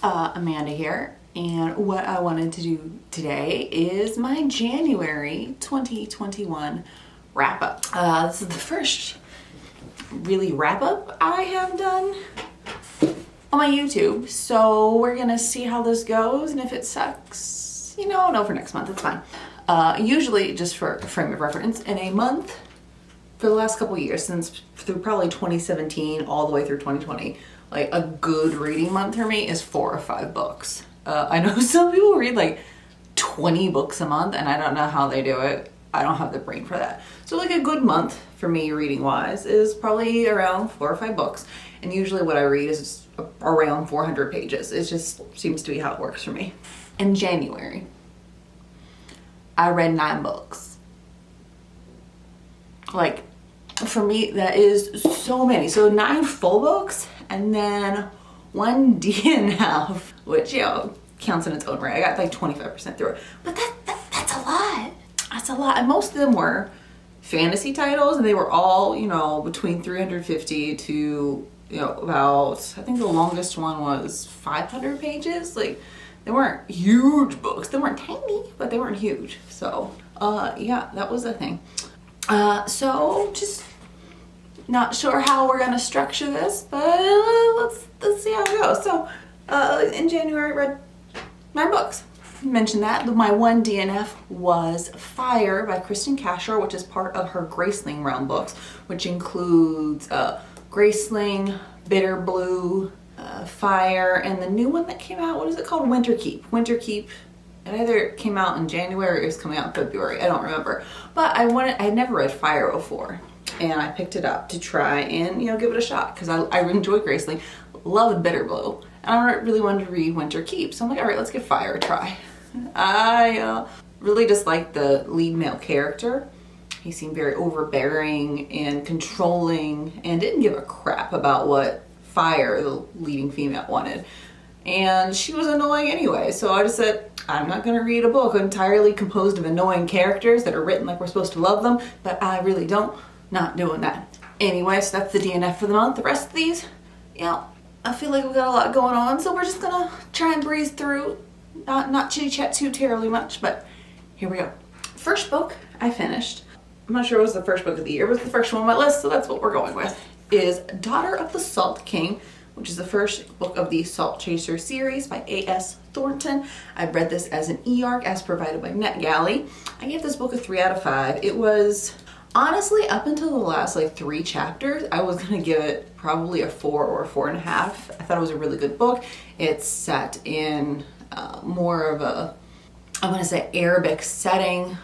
Amanda here, and what I wanted to do today is my January 2021 wrap-up. This is the first really wrap-up I have done on my YouTube, so we're gonna see how this goes, and if it sucks, you know, no, for next month, it's fine. Usually, just for a frame of reference, in a month, for the last couple years, since through probably 2017 all the way through 2020, like a good reading month for me is 4 or 5 books. I know some people read like 20 books a month, and I don't know how they do it. I don't have the brain for that. So like a good month for me reading wise is probably around 4 or 5 books. And usually what I read is around 400 pages. It just seems to be how it works for me. In January, I read 9 books. Like, for me, that is so many. So 9 full books, and then 1 DNF, which, you know, counts in its own right. I got like 25% through it. But that's a lot. That's a lot. And most of them were fantasy titles, and they were all, you know, between 350 to, you know, about, I think the longest one was 500 pages. Like, they weren't huge books. They weren't tiny, but they weren't huge. So, yeah, that was a thing. So just not sure how we're gonna structure this, but let's see how it goes. So, in January, I read 9 books. I mentioned that my 1 DNF was Fire by Kristin Cashore, which is part of her Graceling realm books, which includes Graceling, Bitter Blue, Fire, and the new one that came out. What is it called? Winter Keep. Winter Keep. It either came out in January or it was coming out in February. I don't remember. But I had never read Fire before, and I picked it up to try and, you know, give it a shot because I enjoy Graceling, loved Bitter Blue, and I really wanted to read Winter Keep. So I'm like, all right, let's give Fire a try. I really disliked the lead male character. He seemed very overbearing and controlling and didn't give a crap about what Fire, the leading female, wanted. And she was annoying anyway, so I just said, I'm not going to read a book entirely composed of annoying characters that are written like we're supposed to love them, but I really don't. Not doing that. Anyway, so that's the DNF for the month. The rest of these, you know, I feel like we've got a lot going on, so we're just going to try and breeze through, not chitty-chat too terribly much, but here we go. First book I finished, I'm not sure it was the first book of the year, but it was the first one on my list, so that's what we're going with, is Daughter of the Salt King, which is the first book of the Salt Chaser series by A.S. Thornton. I read this as an e-arc as provided by NetGalley. I gave this book a 3 out of 5. It was, honestly, up until the last like 3 chapters, I was gonna give it probably a 4 or a 4.5. I thought it was a really good book. It's set in more of a, I want to say, Arabic setting.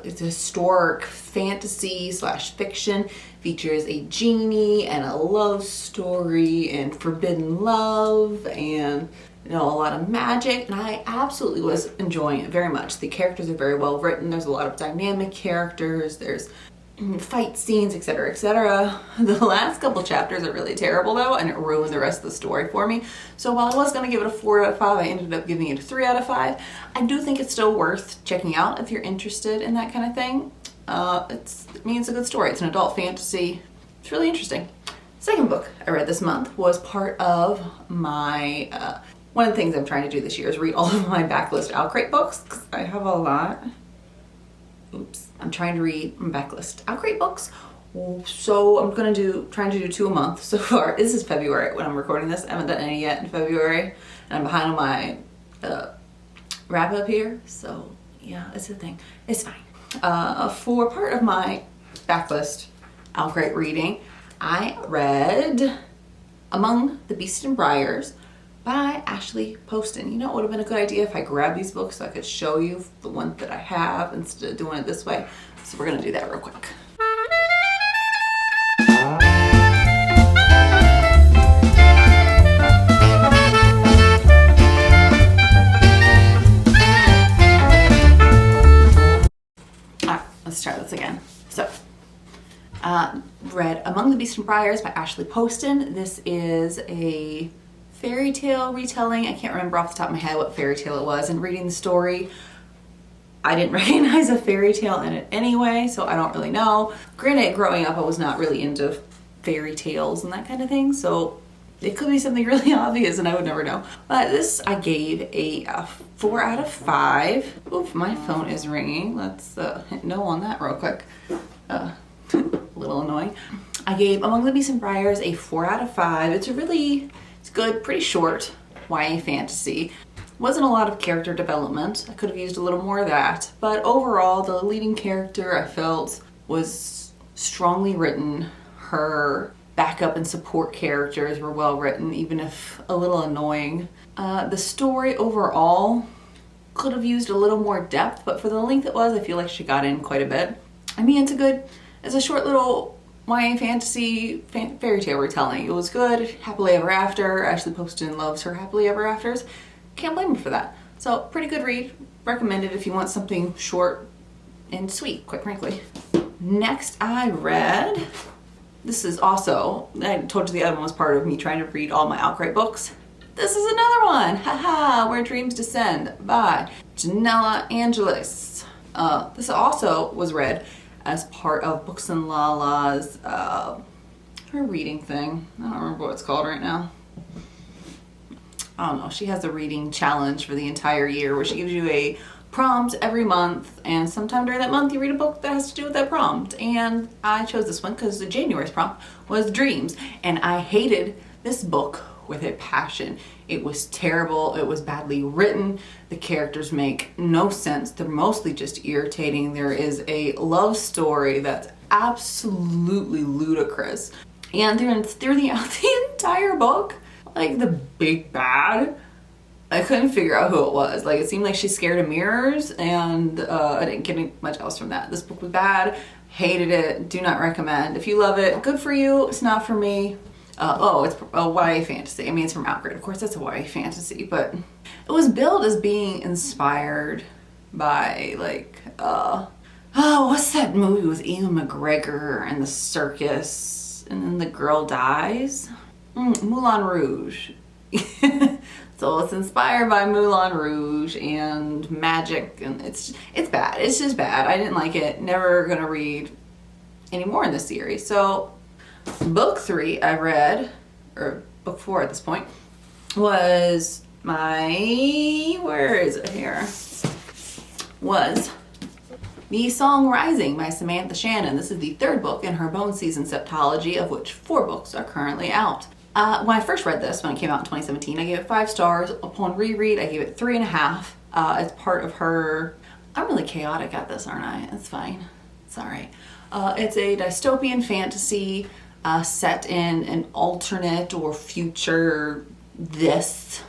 It's a historic fantasy / fiction. Features a genie and a love story and forbidden love and, you know, a lot of magic, and I absolutely was enjoying it very much. The characters are very well written. There's a lot of dynamic characters. There's fight scenes, etc., etc. The last couple chapters are really terrible though, and it ruined the rest of the story for me. So while I was going to give it a 4 out of 5, I ended up giving it a 3 out of 5. I do think it's still worth checking out if you're interested in that kind of thing. It's a good story. It's an adult fantasy. It's really interesting. Second book I read this month was part of my, one of the things I'm trying to do this year is read all of my backlist Outcrate books, because I have a lot. Oops. I'm trying to read my backlist Outcrate books. So I'm trying to do 2 a month so far. This is February when I'm recording this. I haven't done any yet in February, and I'm behind on my wrap up here. So yeah, it's a thing. It's fine. For part of my backlist Outcrate reading, I read Among the Beasts and Briars by Ashley Poston. You know, it would have been a good idea if I grabbed these books so I could show you the ones that I have instead of doing it this way. So we're gonna do that real quick. Let's try this again. So, read Among the Beasts and Briars by Ashley Poston. This is a fairy tale retelling. I can't remember off the top of my head what fairy tale it was. And reading the story, I didn't recognize a fairy tale in it anyway, so I don't really know. Granted, growing up, I was not really into fairy tales and that kind of thing, so It could be something really obvious and I would never know. But this I gave a 4 out of 5. Oof, my phone is ringing. Let's hit no on that real quick. A little annoying. I gave Among the Beasts and Briars a 4 out of 5. It's good, pretty short YA fantasy. Wasn't a lot of character development. I could have used a little more of that. But overall, the leading character I felt was strongly written. Her backup and support characters were well written, even if a little annoying. The story overall could have used a little more depth, but for the length it was, I feel like she got in quite a bit. I mean, it's a short little YA fantasy fairy tale retelling. It was good, happily ever after. Ashley Poston loves her happily ever afters. Can't blame her for that. So, pretty good read. Recommended if you want something short and sweet, quite frankly. Next I read, this is also, I told you the other one was part of me trying to read all my Outright books. This is another one, haha, Where Dreams Descend by Janella Angelis. This also was read as part of Books and Lala's, her reading thing. I don't remember what it's called right now. I don't know, she has a reading challenge for the entire year where she gives you a prompt every month, and sometime during that month you read a book that has to do with that prompt. And I chose this one because the January's prompt was dreams, and I hated this book with a passion. It was terrible, it was badly written, the characters make no sense, they're mostly just irritating. There is a love story that's absolutely ludicrous, and through the entire book, like the big bad, I couldn't figure out who it was. Like, it seemed like she's scared of mirrors, and I didn't get much else from that. This book was bad, hated it, do not recommend. If you love it, good for you, it's not for me. It's a YA fantasy. I mean, it's from Outright, of course that's a YA fantasy, but it was billed as being inspired by, like, what's that movie with Ewan McGregor and the circus, and then the girl dies? Moulin Rouge. So it's inspired by Moulin Rouge and magic, and it's bad. It's just bad. I didn't like it. Never gonna read any more in this series. So book 3 I read, or book 4 at this point, was where is it here? Was The Song Rising by Samantha Shannon. This is the 3rd book in her Bone Season septology, of which 4 books are currently out. When I first read this, when it came out in 2017, I gave it 5 stars. Upon reread, I gave it 3.5. It's part of her... I'm really chaotic at this, aren't I? It's fine. It's alright. It's a dystopian fantasy set in an alternate or future this,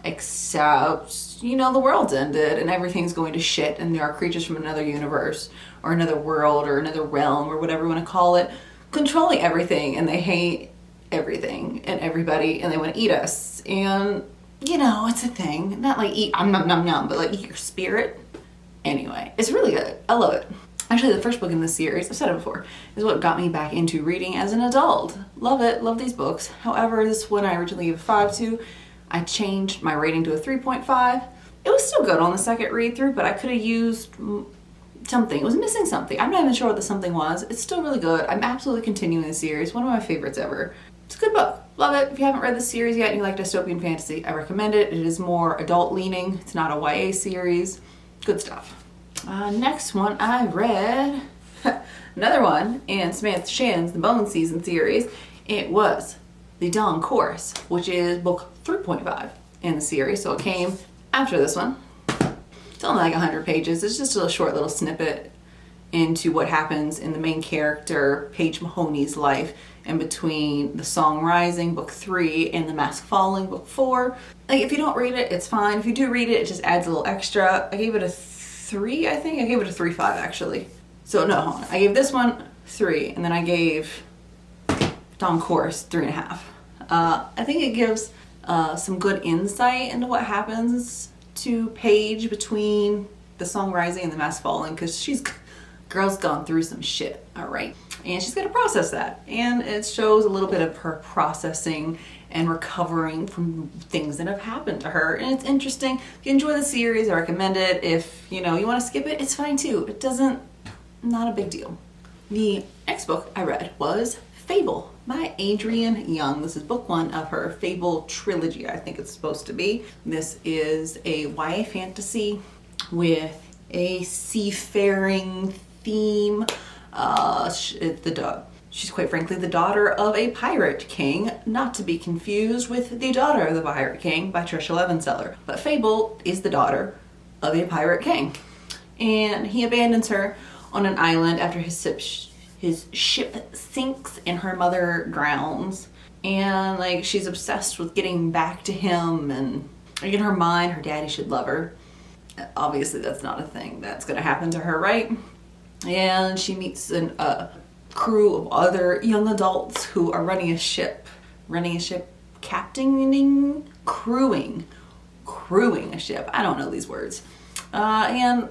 except, you know, the world's ended and everything's going to shit, and there are creatures from another universe or another world or another realm or whatever you want to call it, controlling everything, and they hate everything and everybody, and they want to eat us. And, you know, it's a thing. Not like eat but like eat your spirit. Anyway, it's really good. I love it. Actually, the first book in this series, I've said it before, is what got me back into reading as an adult. Love it. Love these books. However, this one I originally gave a 5 to. I changed my rating to a 3.5. It was still good on the second read through, but I could have used something. It was missing something. I'm not even sure what the something was. It's still really good. I'm absolutely continuing the series. One of my favorites ever. It's a good book. Love it. If you haven't read this series yet and you like dystopian fantasy, I recommend it. It is more adult leaning. It's not a YA series. Good stuff. Next one I read, another one in Samantha Shannon's The Bone Season series. It was The Dawn Chorus, which is book 3.5 in the series. So it came after this one. It's only like 100 pages. It's just a short little snippet into what happens in the main character, Paige Mahoney's life, in between The Song Rising, book 3, and The Mask Falling, book 4. Like, if you don't read it, it's fine. If you do read it, it just adds a little extra. I gave it a 3, I think. I gave it a 3.5, actually. So, no, hold on. I gave this one 3, and then I gave Dawn Chorus 3.5. I think it gives some good insight into what happens to Paige between The Song Rising and The Mask Falling, because girl's gone through some shit, alright? And she's gonna process that. And it shows a little bit of her processing and recovering from things that have happened to her. And it's interesting. If you enjoy the series, I recommend it. If, you know, you want to skip it, it's fine too. Not a big deal. The next book I read was Fable by Adrienne Young. This is book 1 of her Fable trilogy, I think it's supposed to be. This is a YA fantasy with a seafaring theme. She's quite frankly the daughter of a pirate king, not to be confused with The Daughter of the Pirate King by Trisha Levenseller. But Fable is the daughter of a pirate king. And he abandons her on an island after his ship sinks and her mother drowns. And like she's obsessed with getting back to him, and like in her mind her daddy should love her. Obviously that's not a thing that's gonna happen to her, right? And she meets a crew of other young adults who are running a ship, captaining, crewing a ship. I don't know these words. And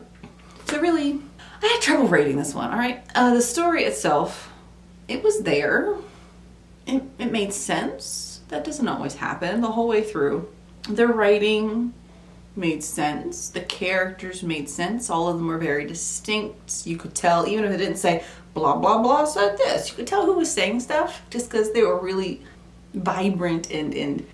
so really, I had trouble rating this one, all right? The story itself, it was there. It made sense. That doesn't always happen the whole way through. The writing made sense. The characters made sense. All of them were very distinct. You could tell, even if it didn't say blah, blah, blah said this, you could tell who was saying stuff just because they were really vibrant and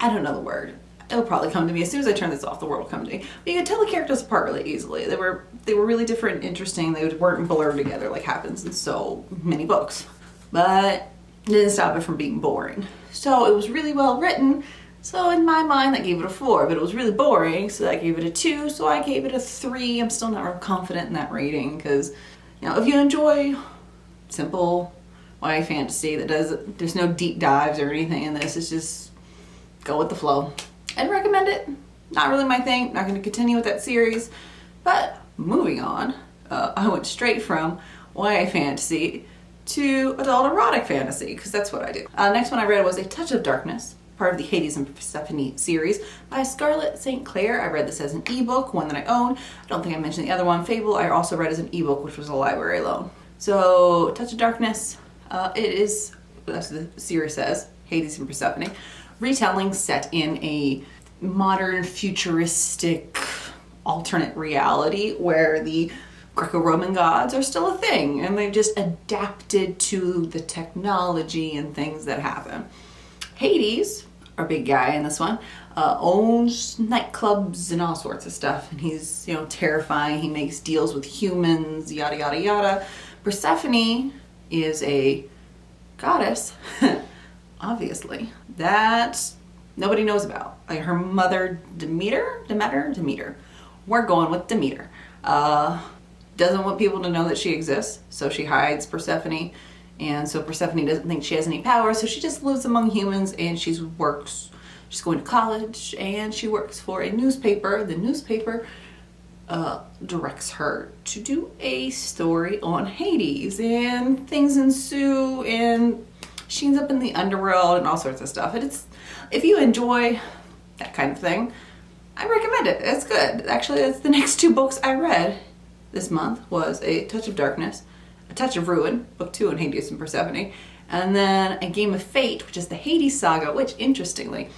I don't know the word. It'll probably come to me as soon as I turn this off. The word will come to me. But you could tell the characters apart really easily. They were really different and interesting. They weren't blurred together like happens in so many books. But it didn't stop it from being boring. So it was really well written. So in my mind, I gave it a 4, but it was really boring, so I gave it a 2, so I gave it a 3. I'm still not real confident in that rating because, you know, if you enjoy simple YA fantasy there's no deep dives or anything in this, it's just go with the flow. I'd recommend it. Not really my thing. Not going to continue with that series. But moving on, I went straight from YA fantasy to adult erotic fantasy because that's what I do. Next one I read was A Touch of Darkness, part of the Hades and Persephone series by Scarlett St. Clair. I read this as an ebook, one that I own. I don't think I mentioned the other one, Fable, I also read as an ebook, which was a library loan. So, Touch of Darkness, it is, that's what the series says, Hades and Persephone, retelling set in a modern, futuristic, alternate reality where the Greco-Roman gods are still a thing and they've just adapted to the technology and things that happen. Hades, our big guy in this one, owns nightclubs and all sorts of stuff, and he's, you know, terrifying. He makes deals with humans, yada yada yada. Persephone is a goddess, obviously, that nobody knows about. Like her mother, Demeter. We're going with Demeter. Doesn't want people to know that she exists, so she hides Persephone. And so Persephone doesn't think she has any power, so she just lives among humans and she's going to college and she works for a newspaper. The newspaper directs her to do a story on Hades, and things ensue and she ends up in the underworld and all sorts of stuff. And if you enjoy that kind of thing, I recommend it. It's good. Actually, that's the next 2 books I read this month was A Touch of Darkness, A Touch of Ruin, book 2 in Hades and Persephone, and then A Game of Fate, which is the Hades saga, which interestingly,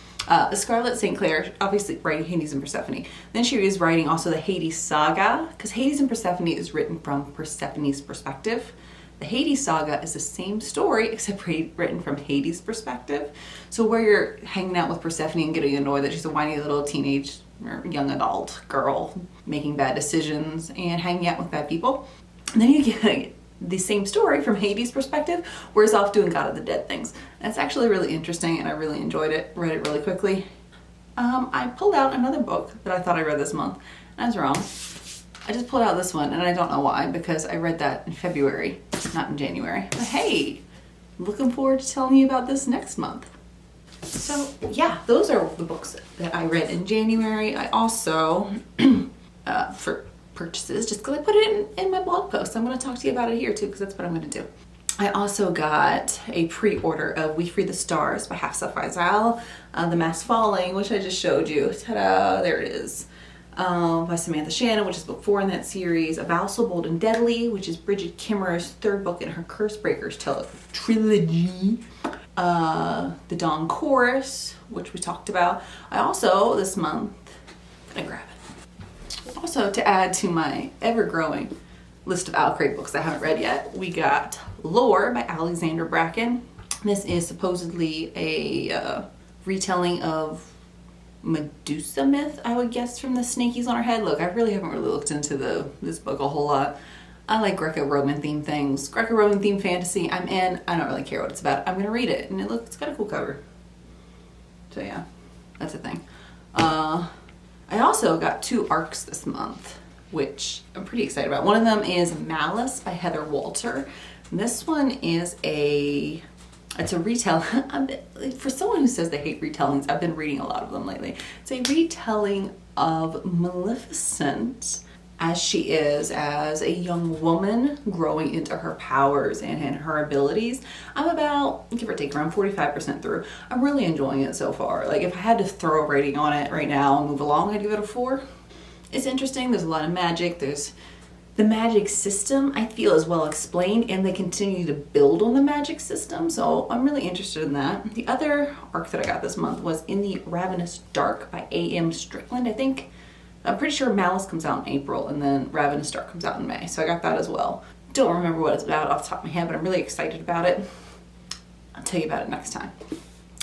Scarlett St. Clair, obviously writing Hades and Persephone. Then she was writing also the Hades saga, because Hades and Persephone is written from Persephone's perspective. The Hades saga is the same story, except written from Hades' perspective. So where you're hanging out with Persephone and getting annoyed that she's a whiny little teenage or young adult girl making bad decisions and hanging out with bad people. And then you get the same story from Hades' perspective, where he's off doing God of the Dead things. And it's actually really interesting and I really enjoyed it. Read it really quickly. I pulled out another book that I thought I read this month, and I was wrong. I just pulled out this one and I don't know why, because I read that in February, not in January. But hey, looking forward to telling you about this next month. So yeah, those are the books that I read in January. I also, for purchases, just because I put it in my blog post, I'm going to talk to you about it here too, because that's what I'm going to do. I also got a pre-order of We Free the Stars by Hafsa Faisal, The Mass Falling, which I just showed you. Ta-da, there it is. By Samantha Shannon, which is book 4 in that series. A Vow So Bold and Deadly, which is Bridget Kimmerer's 3rd book in her Curse Breakers trilogy. The Dawn Chorus, which we talked about. I also, this month, gonna grab it. Also, to add to my ever-growing list of Al Craig books I haven't read yet, we got Lore by Alexander Bracken. This is supposedly a retelling of Medusa myth, I would guess, from the snakies on her head. Look, I really haven't looked into this book a whole lot. I like Greco-Roman themed things. Greco-Roman themed fantasy, I'm in. I don't really care what it's about. I'm gonna read it, and it's got a cool cover. So yeah, that's a thing. I also got 2 arcs this month, which I'm pretty excited about. One of them is Malice by Heather Walter. And this one is it's a retell. For someone who says they hate retellings, I've been reading a lot of them lately. It's a retelling of Maleficent as she is as a young woman growing into her powers and her abilities. I'm about, give or take, around 45% through. I'm really enjoying it so far. Like, if I had to throw a rating on it right now and move along, I'd give it a 4. It's interesting. There's a lot of magic. There's the magic system, I feel, is well explained, and they continue to build on the magic system, so I'm really interested in that. The other arc that I got this month was In the Ravenous Dark by A.M. Strickland. I'm pretty sure Malice comes out in April, and then Ravenous Dark comes out in May, so I got that as well. Don't remember what it's about off the top of my head, but I'm really excited about it. I'll tell you about it next time.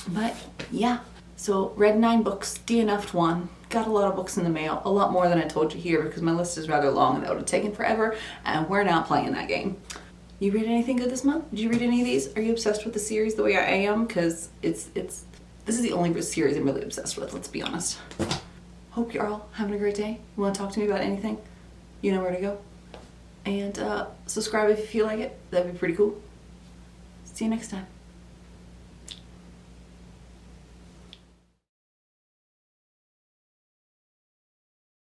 But yeah, so read 9 books, DNF'd 1. Got a lot of books in the mail, a lot more than I told you here because my list is rather long and that would have taken forever, and we're not playing that game. You read anything good this month? Did you read any of these? Are you obsessed with the series the way I am? Because this is the only series I'm really obsessed with, let's be honest. Hope you're all having a great day. You want to talk to me about anything? You know where to go. And subscribe if you feel like it. That'd be pretty cool. See you next time.